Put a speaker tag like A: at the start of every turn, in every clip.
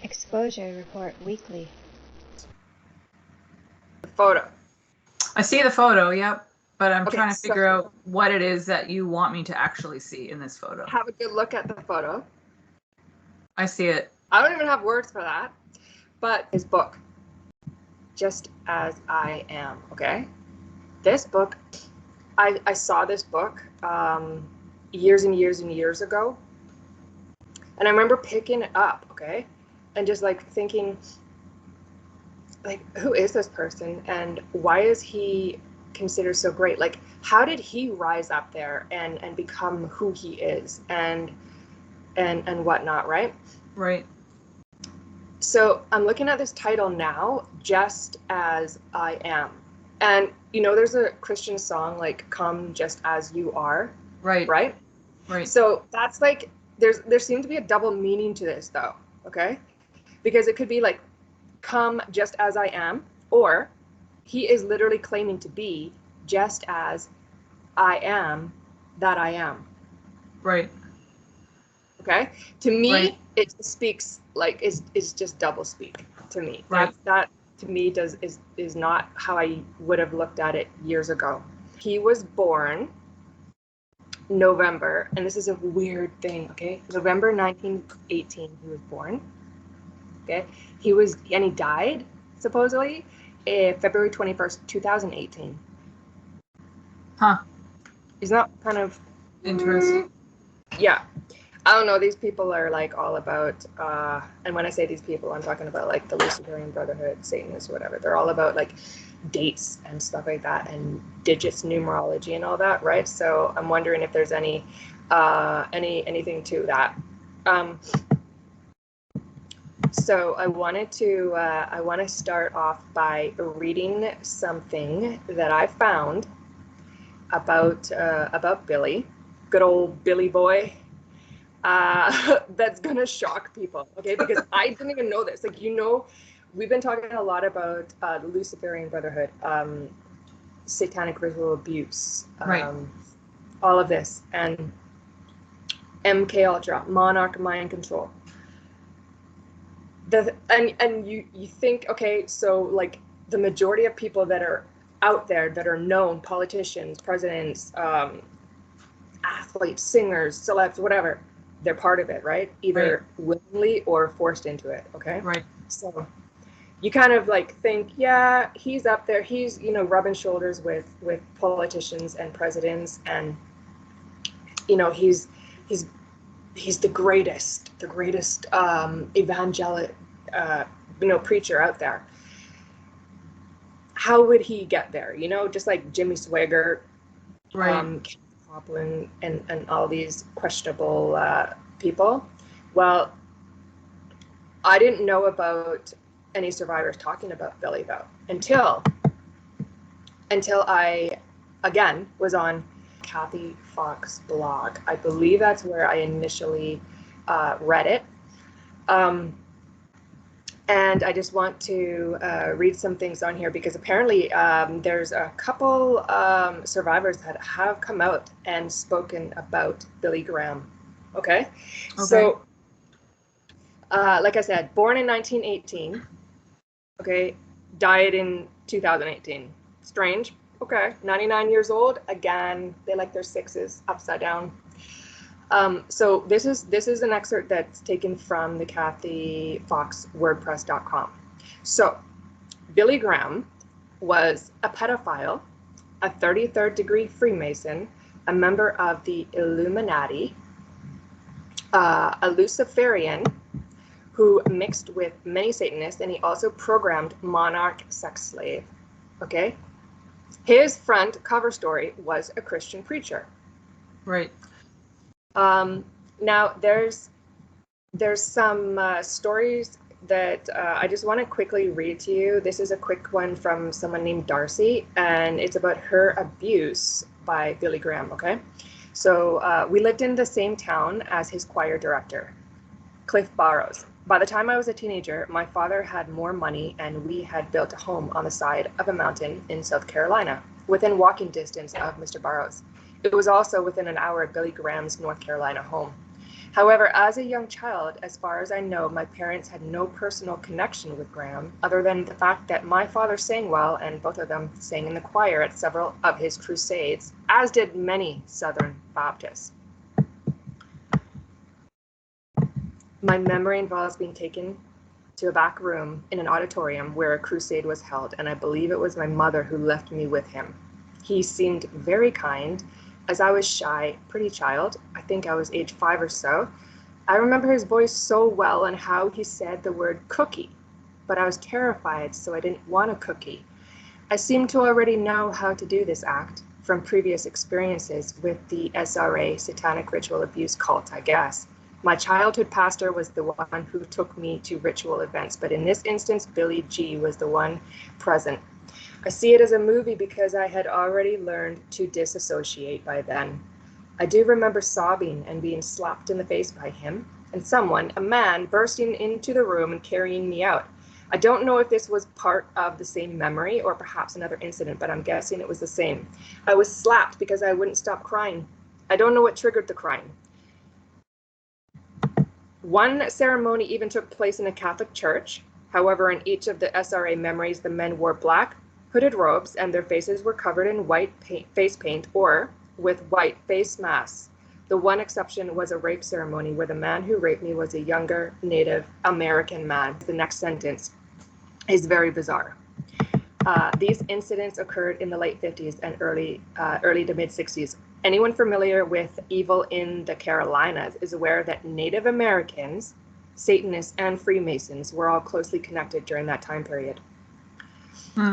A: Exposure report weekly.
B: The photo.
C: I see the photo, yep. But I'm
B: Okay,
C: trying to
B: so-
C: figure out what it is that you want me to actually see in this photo.
B: Have a good look at the photo.
C: I see it.
B: I don't even have words for that. But his book, Just As I Am, okay? This book, I saw this book years and years and years ago. And I remember picking it up, okay? And just like thinking, like, who is this person? And why is he considered so great? Like, how did he rise up there and become who he is and whatnot, right?
C: Right.
B: So I'm looking at this title now, Just As I Am. And, you know, there's a Christian song like, Come Just As You Are.
C: Right.
B: Right?
C: Right.
B: So that's like, there seems to be a double meaning to this though, okay? Because it could be like, come just as I am, or he is literally claiming to be just as I am that I am.
C: Right.
B: Okay? To me,
C: Right.
B: it speaks like is just double speak to me.
C: Right.
B: That to me is not how I would have looked at it years ago. He was born November, and this is a weird thing, okay? November 1918 he was born. Okay? He died supposedly February 21st, 2018.
C: Huh.
B: Isn't that kind of
C: Interesting.
B: Yeah. I don't know, these people are like all about and when I say these people, I'm talking about like the Luciferian Brotherhood, Satanists, whatever. They're all about like dates and stuff like that and digits, numerology and all that, right? So I'm wondering if there's anything to that. So I want to start off by reading something that I found about Billy, good old Billy boy. That's gonna shock people, okay? Because I didn't even know this. Like, you know, we've been talking a lot about the Luciferian Brotherhood, satanic ritual abuse,
C: Right.
B: all of this, and MK Ultra, monarch mind control. And you think, okay, so like the majority of people that are out there that are known, politicians, presidents, athletes, singers, celebs, whatever, they're part of it, right? Either willingly or forced into it, okay?
C: Right.
B: So you kind of like think, yeah, he's up there, he's, you know, rubbing shoulders with politicians and presidents, and you know, he's the greatest evangelic you know, preacher out there. How would he get there? You know, just like Jimmy Swaggart,
C: Right.
B: Copeland, and all these questionable people. Well, I didn't know about any survivors talking about Billy though until I again was on Kathy Fox blog. I believe that's where I initially read it. And I just want to read some things on here because apparently there's a couple survivors that have come out and spoken about Billy Graham. Okay. So, like I said, born in 1918. Okay. Died in 2018. Strange. Okay. 99 years old. Again, they like their sixes upside down. So this is an excerpt that's taken from the Kathy Fox WordPress.com. So Billy Graham was a pedophile, a 33rd degree Freemason, a member of the Illuminati, a Luciferian who mixed with many Satanists, and he also programmed monarch sex slave. Okay, his front cover story was a Christian preacher.
C: Right.
B: Now there's some stories that I just want to quickly read to you. This is a quick one from someone named Darcy, and it's about her abuse by Billy Graham. Okay, so we lived in the same town as his choir director, Cliff Barrows. By the time I was a teenager, my father had more money, and we had built a home on the side of a mountain in South Carolina, within walking distance of Mr. Barrows. It was also within an hour of Billy Graham's North Carolina home. However, as a young child, as far as I know, my parents had no personal connection with Graham, other than the fact that my father sang well, and both of them sang in the choir at several of his crusades, as did many Southern Baptists. My memory involves being taken to a back room in an auditorium where a crusade was held, and I believe it was my mother who left me with him. He seemed very kind, as I was shy, pretty child. I think I was age 5 or so. I remember his voice so well and how he said the word cookie, but I was terrified, so I didn't want a cookie. I seemed to already know how to do this act from previous experiences with the SRA, Satanic Ritual Abuse cult, I guess. My childhood pastor was the one who took me to ritual events, but in this instance, Billy G was the one present. I see it as a movie because I had already learned to disassociate by then. I do remember sobbing and being slapped in the face by him and someone, a man, bursting into the room and carrying me out. I don't know if this was part of the same memory or perhaps another incident, but I'm guessing it was the same. I was slapped because I wouldn't stop crying. I don't know what triggered the crying. One ceremony even took place in a Catholic church. However, in each of the SRA memories, the men wore black hooded robes and their faces were covered in white face paint or with white face masks. The one exception was a rape ceremony where the man who raped me was a younger Native American man. The next sentence is very bizarre. These incidents occurred in the late 50s and early to mid 60s. Anyone familiar with evil in the Carolinas is aware that Native Americans, Satanists, and Freemasons were all closely connected during that time period.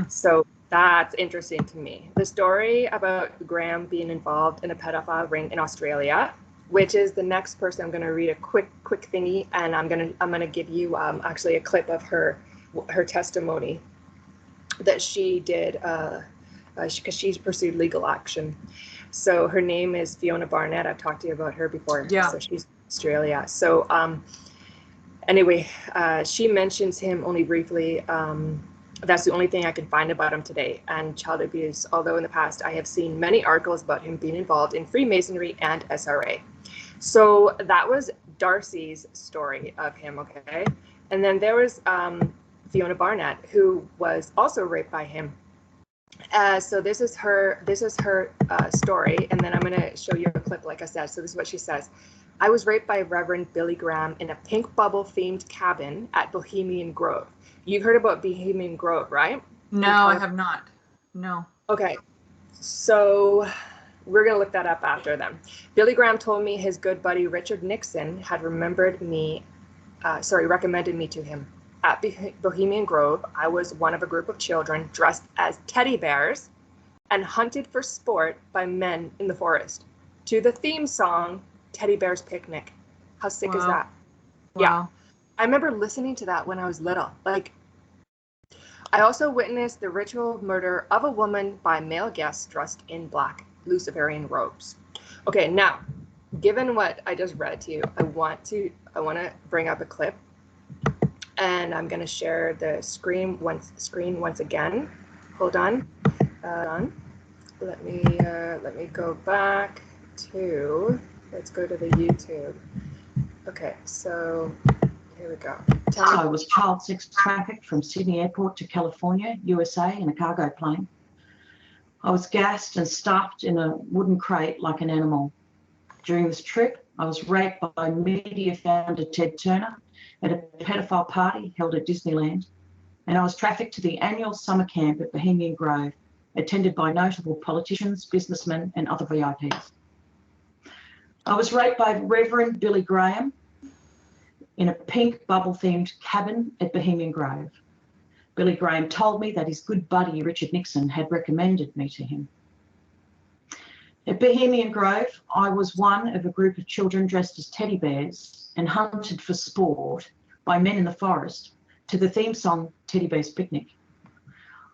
B: So that's interesting to me. The story about Graham being involved in a pedophile ring in Australia, which is the next person I'm going to read a quick thingy, and I'm gonna give you actually a clip of her testimony that she did because she's pursued legal action. So her name is Fiona Barnett. I've talked to you about her before.
C: Yeah.
B: So she's Australia. So anyway, she mentions him only briefly. That's the only thing I can find about him today. And child abuse, although in the past I have seen many articles about him being involved in Freemasonry and SRA. So that was Darcy's story of him, okay? And then there was Fiona Barnett, who was also raped by him. So this is her story, and then I'm going to show you a clip, like I said. So this is what she says. I was raped by Reverend Billy Graham in a pink bubble themed cabin at Bohemian Grove. You've heard about Bohemian Grove, right?
C: No, I have not. No.
B: Okay, so we're going to look that up after then. Billy Graham told me his good buddy Richard Nixon had recommended me to him. At Bohemian Grove, I was one of a group of children dressed as teddy bears and hunted for sport by men in the forest to the theme song, Teddy Bear's Picnic. How sick is that?
C: Wow.
B: Yeah. I remember listening to that when I was little. Like, I also witnessed the ritual murder of a woman by male guests dressed in black Luciferian robes. Okay, now, given what I just read to you, I want to bring up a clip. And I'm going to share the screen once again. Hold on. Let me go back to, let's go to the YouTube. Okay, so here we go.
D: I was child sex trafficked from Sydney Airport to California, USA, in a cargo plane. I was gassed and stuffed in a wooden crate like an animal. During this trip, I was raped by media founder Ted Turner at a pedophile party held at Disneyland, and I was trafficked to the annual summer camp at Bohemian Grove, attended by notable politicians, businessmen, and other VIPs. I was raped by Reverend Billy Graham in a pink bubble-themed cabin at Bohemian Grove. Billy Graham told me that his good buddy Richard Nixon had recommended me to him. At Bohemian Grove, I was one of a group of children dressed as teddy bears and hunted for sport by men in the forest to the theme song Teddy Bear's Picnic.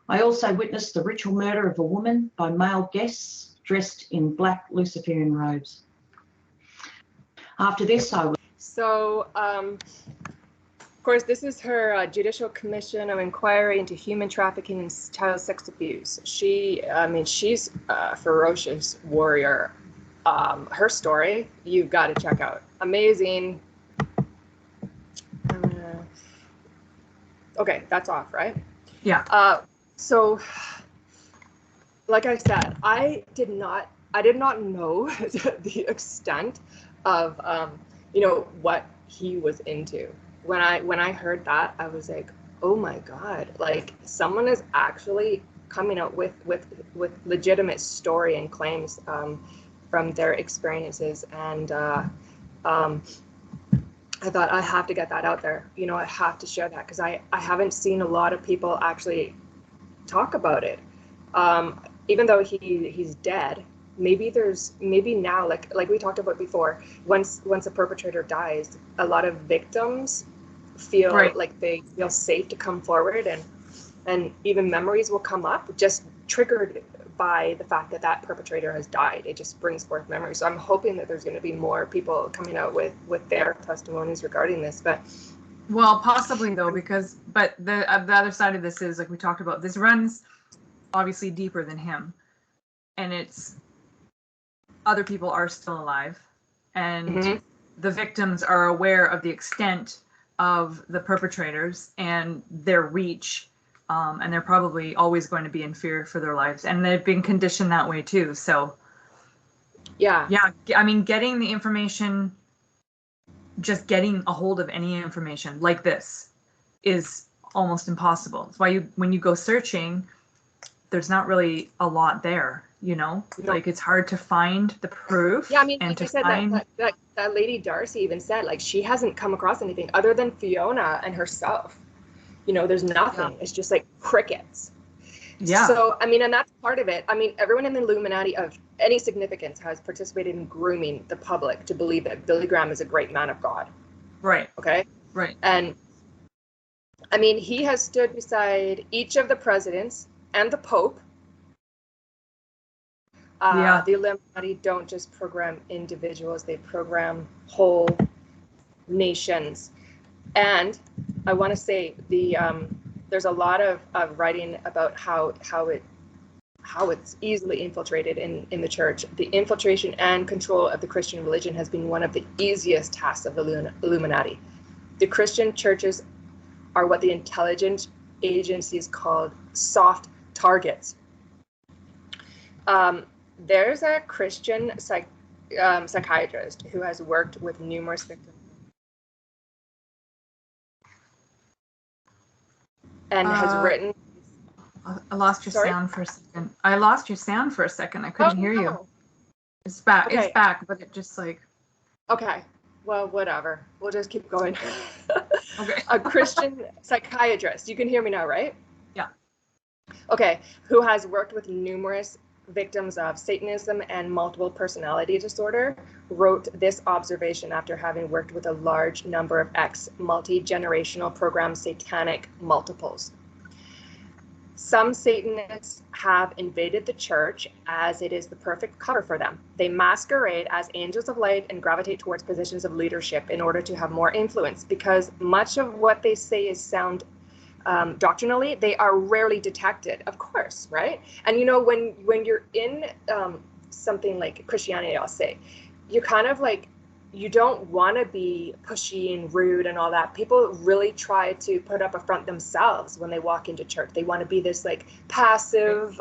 D: I also witnessed the ritual murder of a woman by male guests dressed in black Luciferian robes. After this, I was...
B: So, of course, this is her Judicial Commission of Inquiry into Human Trafficking and Child Sex Abuse. She's a ferocious warrior. her story, you've got to check out. Amazing. Okay, that's off, right?
C: Yeah.
B: So, like I said, I did not know the extent of, what he was into. When I heard that, I was like, oh my God, like someone is actually coming out with legitimate story and claims from their experiences. And I thought I have to get that out there. I have to share that because I haven't seen a lot of people actually talk about it. Even though he's dead, maybe now, like we talked about before, once a perpetrator dies, a lot of victims feel like they feel safe to come forward, and even memories will come up just triggered by the fact that perpetrator has died. It just brings forth memories. So I'm hoping that there's going to be more people coming out with their testimonies regarding this. But
C: well, possibly though, but the other side of this is, like we talked about, this runs obviously deeper than him, and it's other people are still alive, and the victims are aware of the extent of the perpetrators and their reach, and they're probably always going to be in fear for their lives, and they've been conditioned that way too. So yeah, I mean, getting the information, just getting a hold of any information like this is almost impossible. That's why when you go searching, there's not really a lot there, like it's hard to find the proof.
B: Yeah, I mean,
C: and
B: like
C: to
B: I said,
C: find
B: that lady Darcy even said, like, she hasn't come across anything other than Fiona and herself. There's nothing. It's just like crickets.
C: Yeah.
B: So, I mean, and that's part of it. I mean, everyone in the Illuminati of any significance has participated in grooming the public to believe that Billy Graham is a great man of God.
C: Right.
B: Okay?
C: Right.
B: And, I mean, he has stood beside each of the presidents and the Pope. The Illuminati don't just program individuals, they program whole nations. And I want to say there's a lot of writing about how it's easily infiltrated in the church. The infiltration and control of the Christian religion has been one of the easiest tasks of the Illuminati. The Christian churches are what the intelligence agencies called soft targets. There's a Christian psychiatrist who has worked with numerous victims and has written.
C: I lost your sound for a second. I couldn't hear you. It's back.
B: Okay.
C: It's back, but it just like.
B: Okay. Well, whatever. We'll just keep going.
C: Okay.
B: A Christian psychiatrist. You can hear me now, right?
C: Yeah.
B: Okay. Who has worked with numerous victims of Satanism and multiple personality disorder, wrote this observation after having worked with a large number of multi-generational program satanic multiples. Some Satanists have invaded the church as it is the perfect cover for them. They masquerade as angels of light and gravitate towards positions of leadership in order to have more influence, because much of what they say is sound doctrinally, they are rarely detected, of course, right? And when you're in something like Christianity, I'll say, you kind of like, you don't want to be pushy and rude and all that. People really try to put up a front themselves when they walk into church. They want to be this like passive,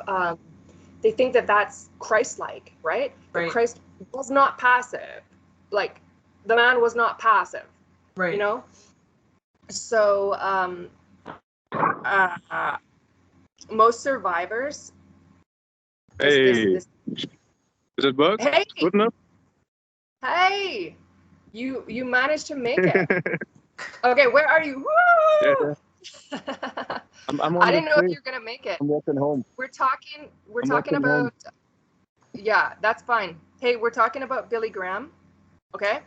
B: they think that that's Christ-like, right? But Christ was not passive. Like, the man was not passive,
C: right?
B: So most survivors.
E: Does it work?
B: Hey,
E: good enough.
B: Hey, you managed to make it. Okay, where are you? Woo!
E: Yeah. I'm on
B: I didn't know if
E: street.
B: you're gonna make it.
E: I'm walking home.
B: We're talking
E: walking
B: about
E: home.
B: Yeah, that's fine. Hey, we're talking about Billy Graham. Okay.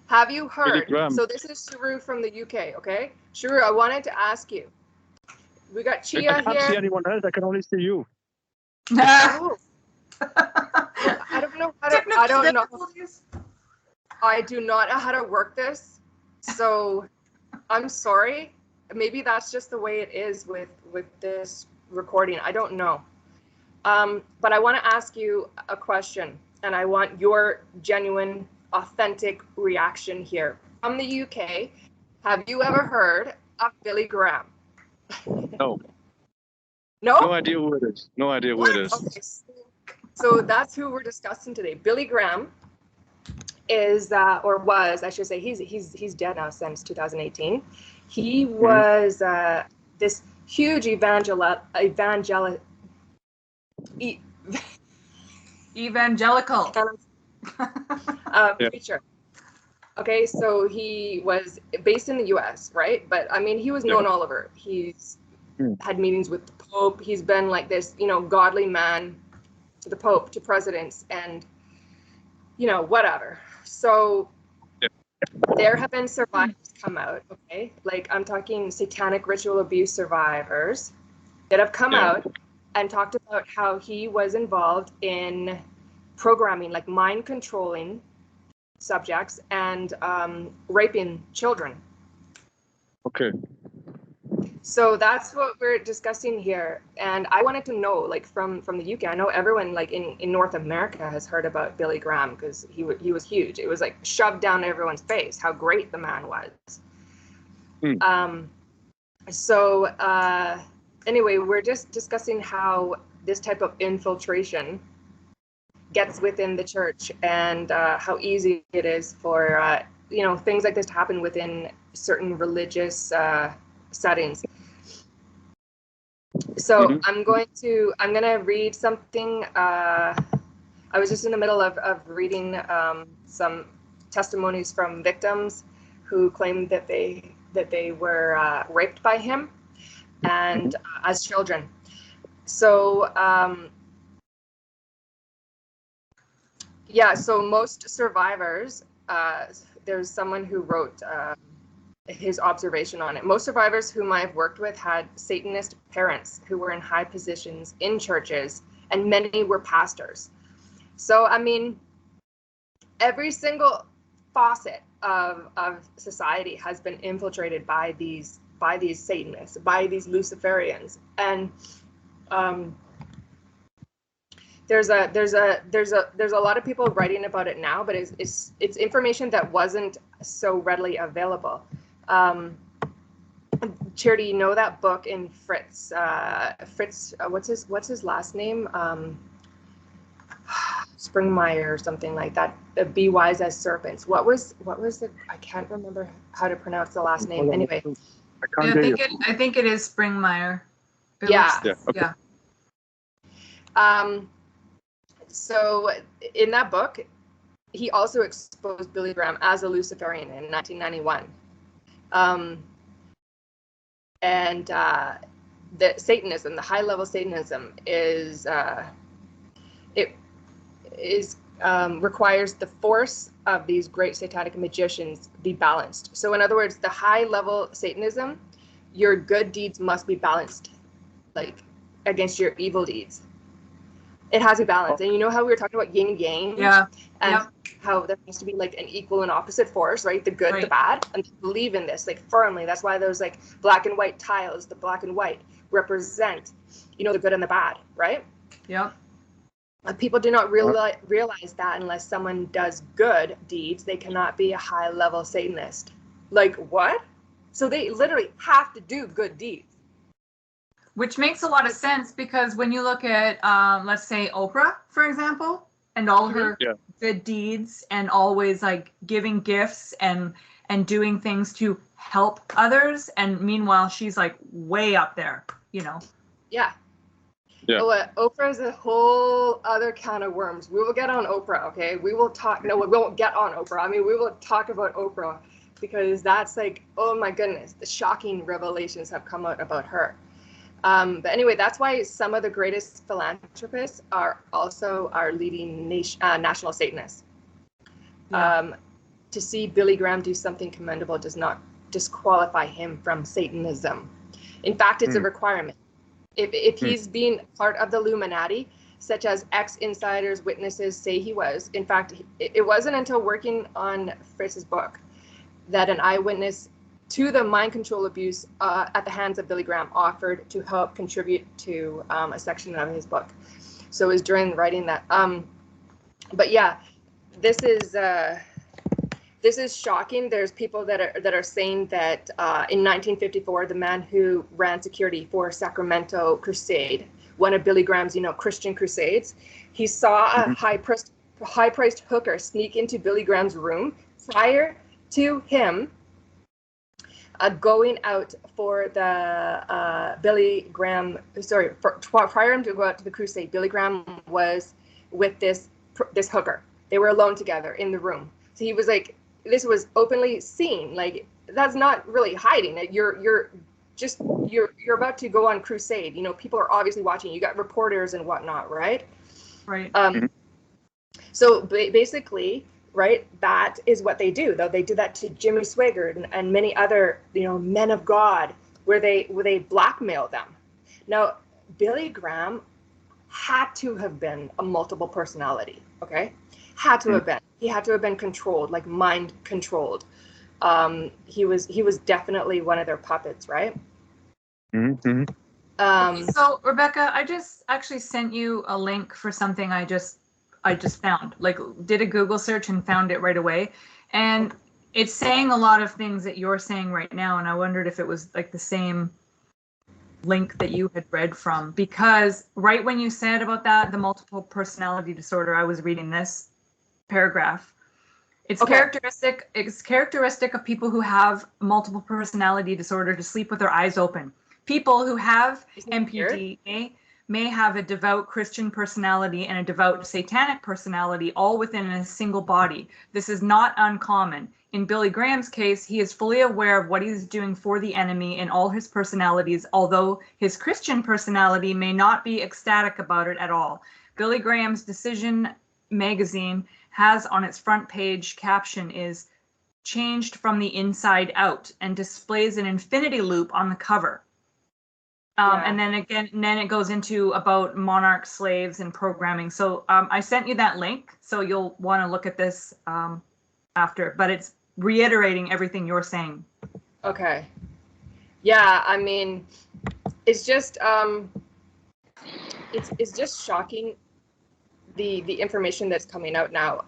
B: Have you heard? So this is Shrew from the UK, okay? Shrew, I wanted to ask you. We got Chia
E: I can't see anyone else. I can only see you.
B: Oh. I don't know how to. I don't know. I do not know how to work this, so I'm sorry. Maybe that's just the way it is with this recording. I don't know. But I want to ask you a question, and I want your genuine, authentic reaction here. From the UK, have you ever heard of Billy Graham?
E: No.
B: No?
E: No idea who it is. No idea who it is.
B: Okay, so that's who we're discussing today. Billy Graham is, or was, I should say, he's dead now since 2018. He was this huge evangelical preacher. Okay, so he was based in the U.S., right? But I mean, he was known all over. He's had meetings with the Pope. He's been like this, godly man to the Pope, to presidents, and whatever. So there have been survivors come out, okay? Like I'm talking satanic ritual abuse survivors that have come out and talked about how he was involved in programming, like mind controlling subjects and raping children.
E: Okay.
B: So that's what we're discussing here. And I wanted to know, like from the UK, I know everyone like in North America has heard about Billy Graham because he was huge. It was like shoved down everyone's face how great the man was. Anyway, we're just discussing how this type of infiltration gets within the church and how easy it is for things like this to happen within certain religious settings. So I'm gonna read something. I was just in the middle of reading some testimonies from victims who claimed that they were raped by him and as children. So so most survivors, there's someone who wrote his observation on it. Most survivors whom I've worked with had Satanist parents who were in high positions in churches, and many were pastors. So, I mean, every single facet of society has been infiltrated by these Satanists, by these Luciferians, and there's a lot of people writing about it now, but it's information that wasn't so readily available. Charity, you know that book in Fritz, what's his last name? Springmeyer or something like that. Be wise as serpents. What was the? I can't remember how to pronounce the last name. Anyway,
C: I think it is Springmeyer.
B: Yeah. So in that book, he also exposed Billy Graham as a Luciferian in 1991. The Satanism, the high-level Satanism, requires the force of these great satanic magicians be balanced. So in other words, the high-level Satanism, your good deeds must be balanced, like against your evil deeds. It has a balance. And you know how we were talking about yin and yang?
C: Yeah.
B: And how there has to be like an equal and opposite force, right? The good, the bad. And they believe in this like firmly. That's why those like black and white tiles, the black and white, represent, the good and the bad, right?
C: Yep.
B: People do not realize that unless someone does good deeds, they cannot be a high-level Satanist. Like, what? So they literally have to do good deeds.
C: Which makes a lot of sense because when you look at, let's say, Oprah, for example, and all her good deeds and always like giving gifts and doing things to help others, and meanwhile she's like way up there,
B: Yeah.
E: Yeah.
B: Oprah is a whole other can of worms. We will get on Oprah, okay? We will talk. No, we won't get on Oprah. I mean, we will talk about Oprah because that's like, oh my goodness, the shocking revelations have come out about her. But anyway, that's why some of the greatest philanthropists are also our leading national Satanists. To see Billy Graham do something commendable does not disqualify him from Satanism. In fact, it's a requirement. If he's been part of the Illuminati, such as ex-insiders, witnesses say he was. In fact, it wasn't until working on Fritz's book that an eyewitness to the mind control abuse at the hands of Billy Graham offered to help contribute to a section of his book. So it was during writing that. But yeah, this is shocking. There's people that are saying that in 1954, the man who ran security for Sacramento Crusade, one of Billy Graham's, Christian crusades, he saw a high-priced hooker sneak into Billy Graham's room prior to him going out for the Billy Graham. Sorry, prior to him to go out to the crusade, Billy Graham was with this hooker. They were alone together in the room. So he was like, this was openly seen. Like, that's not really hiding. You're about to go on crusade. People are obviously watching. You got reporters and whatnot, right?
C: Right.
B: So basically, right, that is what they do. Though they did that to Jimmy Swaggart and many other, men of God, where they blackmail them. Now, Billy Graham had to have been a multiple personality. Okay, had to have been. He had to have been controlled, like mind controlled. He was definitely one of their puppets, right?
C: So Rebecca, I just actually sent you a link for something I just found. Like, did a Google search and found it right away, and it's saying a lot of things that you're saying right now, and I wondered if it was like the same link that you had read from, because right when you said about that, the multiple personality disorder, I was reading this paragraph. It's characteristic of people who have multiple personality disorder to sleep with their eyes open. People who have MPD may have a devout Christian personality and a devout satanic personality all within a single body. This is not uncommon. In Billy Graham's case, he is fully aware of what he's doing for the enemy in all his personalities, although his Christian personality may not be ecstatic about it at all. Billy Graham's Decision magazine has on its front page caption is "changed from the inside out" and displays an infinity loop on the cover. And then it goes into about monarch slaves and programming. So I sent you that link, so you'll want to look at this after, but it's reiterating everything you're saying.
B: Okay. Yeah, I mean, it's just it's just shocking, the information that's coming out now.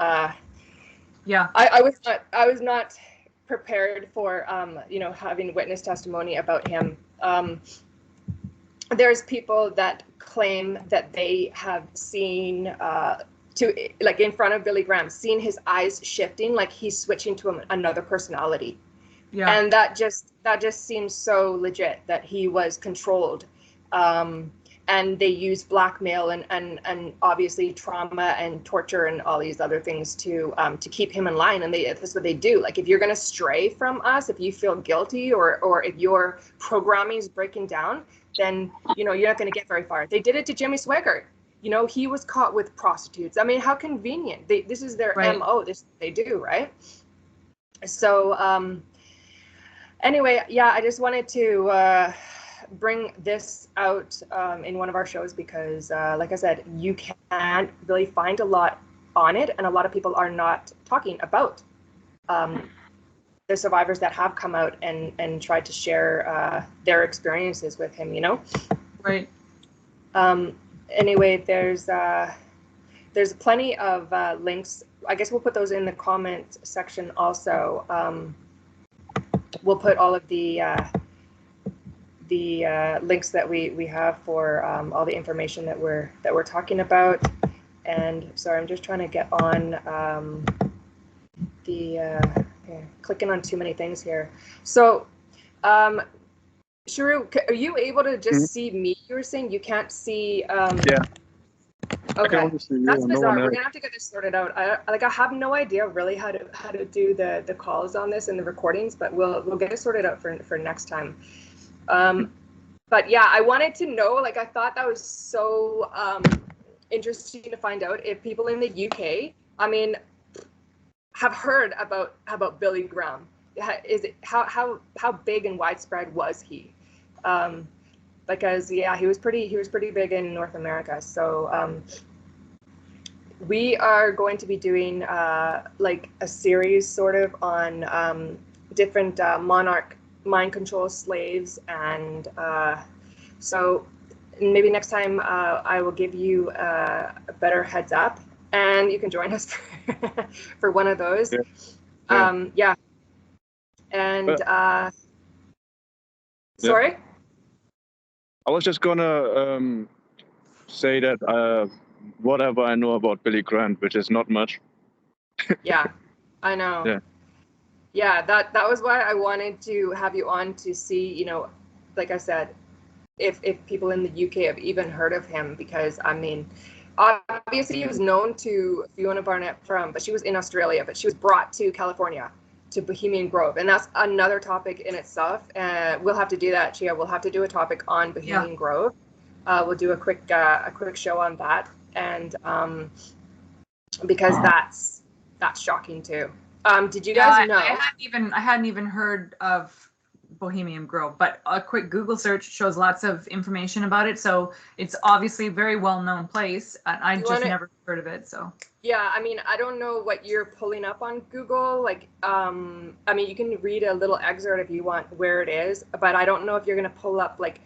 C: Yeah.
B: I was not prepared for having witness testimony about him. There's people that claim that they have seen in front of Billy Graham, seen his eyes shifting, like he's switching to another personality. Yeah. And that just seems so legit that he was controlled. And they use blackmail and obviously trauma and torture and all these other things to keep him in line. And that's what they do. Like, if you're going to stray from us, if you feel guilty or if your programming is breaking down, then, you're not going to get very far. They did it to Jimmy Swaggart. He was caught with prostitutes. I mean, how convenient. This is their MO. This they do, right? So anyway, yeah, I just wanted to bring this out in one of our shows because, like I said, you can't really find a lot on it, and a lot of people are not talking about the survivors that have come out and tried to share their experiences with him,
C: Right.
B: Anyway, there's plenty of links. I guess we'll put those in the comment section also. We'll put all of the links that we have for all the information that we're talking about. And sorry, I'm just trying to get on clicking on too many things here. So, Sharu, are you able to just see me? You were saying you can't see.
E: Yeah.
B: Okay, that's bizarre. We're gonna have to get this sorted out. I have no idea really how to do the calls on this and the recordings, but we'll get it sorted out for next time. But yeah, I wanted to know. I thought that was so interesting to find out if people in the UK, have heard about Billy Graham. Is it how big and widespread was he? Because he was pretty big in North America. So we are going to be doing a series sort of on different monarch mind control slaves, and so maybe next time I will give you a better heads up and you can join us for one of those.
E: Yeah.
B: And sorry.
E: I was just gonna say that whatever I know about Billy Graham, which is not much.
B: Yeah, I know.
E: Yeah.
B: Yeah, that was why I wanted to have you on to see, you know, like I said, if people in the UK have even heard of him, because I mean, obviously he was known to Fiona Barnett but she was in Australia, but she was brought to California, to Bohemian Grove, and that's another topic in itself. We'll have to do that, Chia. We'll have to do a topic on Bohemian Grove. We'll do a quick show on that, and because that's shocking too. Did you guys know?
C: I hadn't even heard of Bohemian Grove, but a quick Google search shows lots of information about it. So it's obviously a very well-known place. And I just never heard of it. So
B: yeah, I mean, I don't know what you're pulling up on Google. Like, I mean, you can read a little excerpt if you want where it is, but I don't know if you're going to pull up like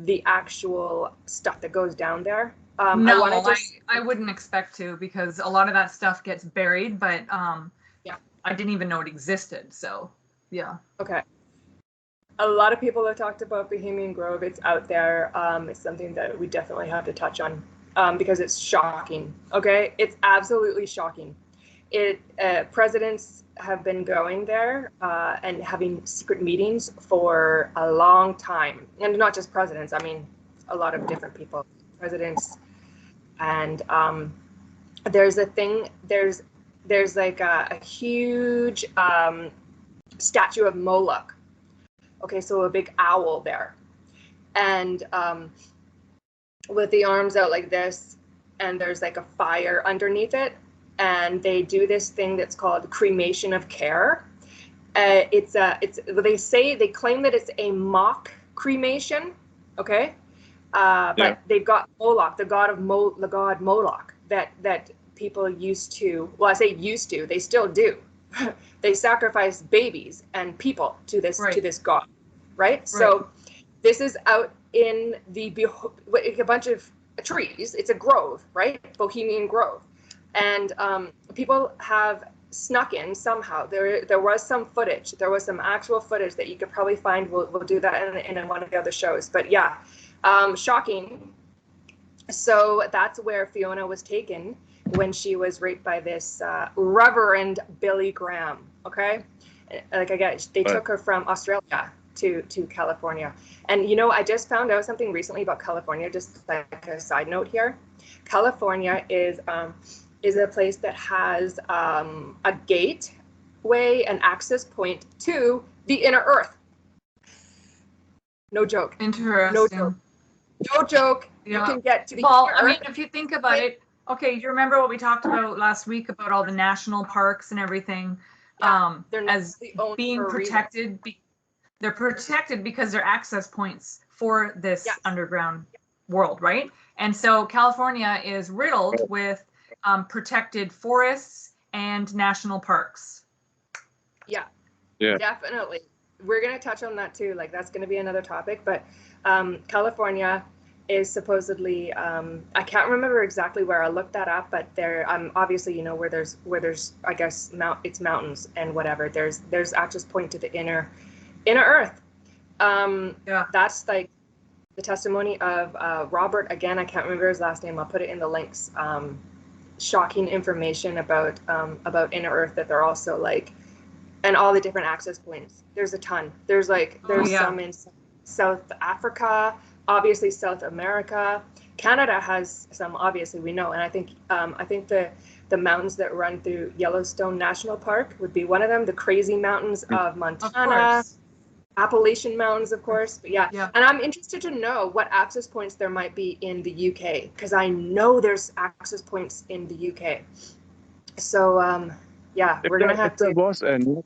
B: the actual stuff that goes down there.
C: No, I wouldn't expect to, because a lot of that stuff gets buried, but I didn't even know it existed. So yeah.
B: Okay. A lot of people have talked about Bohemian Grove. It's out there. It's something that we definitely have to touch on because it's shocking. Okay, it's absolutely shocking. Presidents have been going there and having secret meetings for a long time, and not just presidents. I mean, a lot of different people, presidents, and there's a thing. There's like a huge statue of Moloch. Okay, so a big owl there, and with the arms out like this, and there's like a fire underneath it, and they do this thing that's called cremation of care. They claim that it's a mock cremation, okay, but they've got Moloch, the god Moloch, that people used to. Well, I say used to. They still do. They sacrifice babies and people to this god, right? So this is out in a bunch of trees. It's a grove, right? Bohemian Grove, and people have snuck in somehow. There was some footage. There was some actual footage that you could probably find. We'll do that in one of the other shows. But yeah, shocking. So that's where Fiona was taken when she was raped by this Reverend Billy Graham. Okay, like again, they took her from Australia to California. And you know, I just found out something recently about California. Just like a side note here, California is a place that has a gateway, an access point to the inner Earth. No joke.
C: Interesting.
B: No joke. No joke.
C: Yeah.
B: You can get to the
C: inner
B: Earth.
C: I mean, if you think about it. Okay, you remember what we talked about last week about all the national parks and everything, as being protected. They're protected because they're access points for this underground world, right? And so California is riddled with protected forests and national parks. Yeah, definitely. We're going to touch on that too. Like, that's going to be another topic. But California is supposedly, I can't remember exactly where. I looked that up, but there, obviously, you know, where there's I guess it's mountains and whatever. There's access point to the inner Earth. That's like the testimony of Robert. Again, I can't remember his last name. I'll put it in the links. Shocking information about inner Earth, that they're also like, and all the different access points. There's a ton. There's some in South Africa. Obviously, South America, Canada has some. Obviously, we know, and I think the mountains that run through Yellowstone National Park would be one of them. The crazy mountains of Montana, Appalachian Mountains, of course. But yeah, and I'm interested to know what access points there might be in the UK, because I know there's access points in the UK. So we're gonna have to.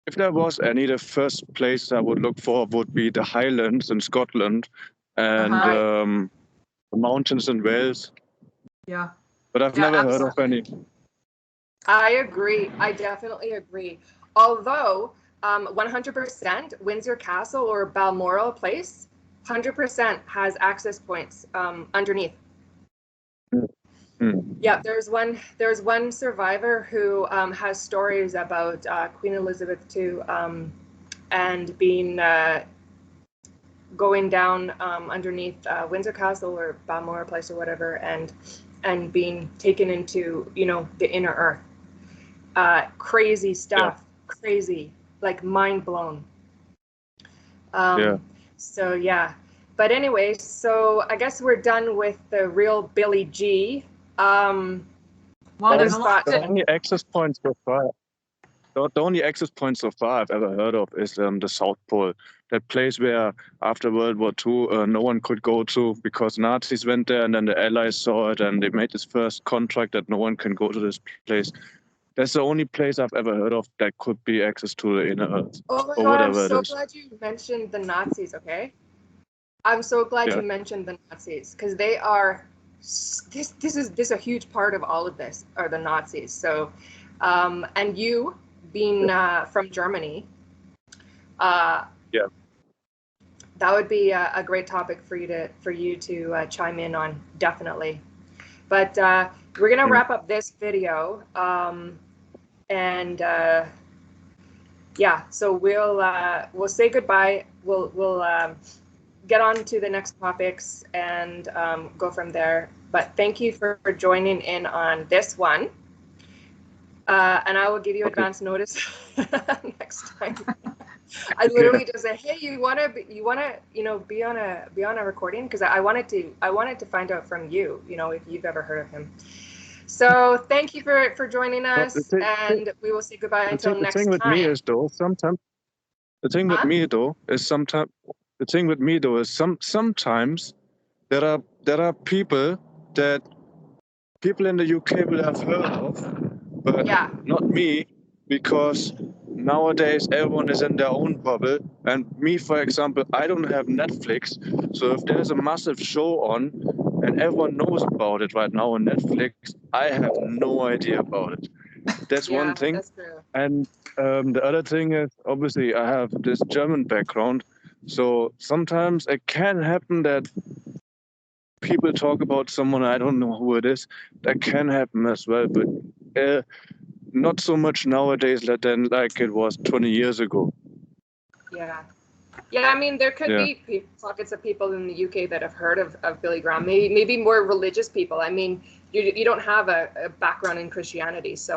E: If there was any, the first place I would look for would be the Highlands in Scotland and the mountains in Wales. Yeah. But I've never heard of any.
B: I agree. I definitely agree. Although 100% Windsor Castle or Balmoral Place, 100% has access points underneath. Yeah, there's one survivor who has stories about Queen Elizabeth II and being going down underneath Windsor Castle or Balmoral Place or whatever, and being taken into, you know, the inner earth. Crazy stuff, crazy, like mind blown. So yeah, but anyway, so I guess we're done with the real Billy G.
C: Well, there's a lot.
E: The only access point so far. The only access point so far I've ever heard of is the South Pole, that place where after World War II no one could go to because Nazis went there, and then the Allies saw it and they made this first contract that no one can go to this place. That's the only place I've ever heard of that could be access to the inner earth.
B: Oh my God, I'm so glad you mentioned the Nazis, okay? I'm so glad you mentioned the Nazis, because they are, this is a huge part of all of this, are the Nazis. So, and you being from Germany, that would be a great topic for you to chime in on, definitely. But we're gonna wrap up this video, and yeah, so we'll say goodbye. We'll get on to the next topics and go from there. But thank you for joining in on this one. And I will give you advance notice next time. I literally just say, hey, you wanna you know, be on a recording, because I wanted to find out from you, you know, if you've ever heard of him. So thank you for joining us, and we will say goodbye until next time.
E: The thing with me is though, sometimes the thing with me though is sometimes there are people that people in the UK will have heard of, but not me, because nowadays everyone is in their own bubble. And me, for example, I don't have Netflix, so if there's a massive show on and everyone knows about it right now on Netflix, I have no idea about it. That's one thing.
B: That's true.
E: And the other thing is, obviously, I have this German background, so sometimes it can happen that people talk about someone, I don't know who it is. That can happen as well, but not so much nowadays than like it was 20 years ago.
B: Yeah, I mean, there could be pockets of people in the UK that have heard of Billy Graham, maybe more religious people. I mean, you don't have a background in Christianity, so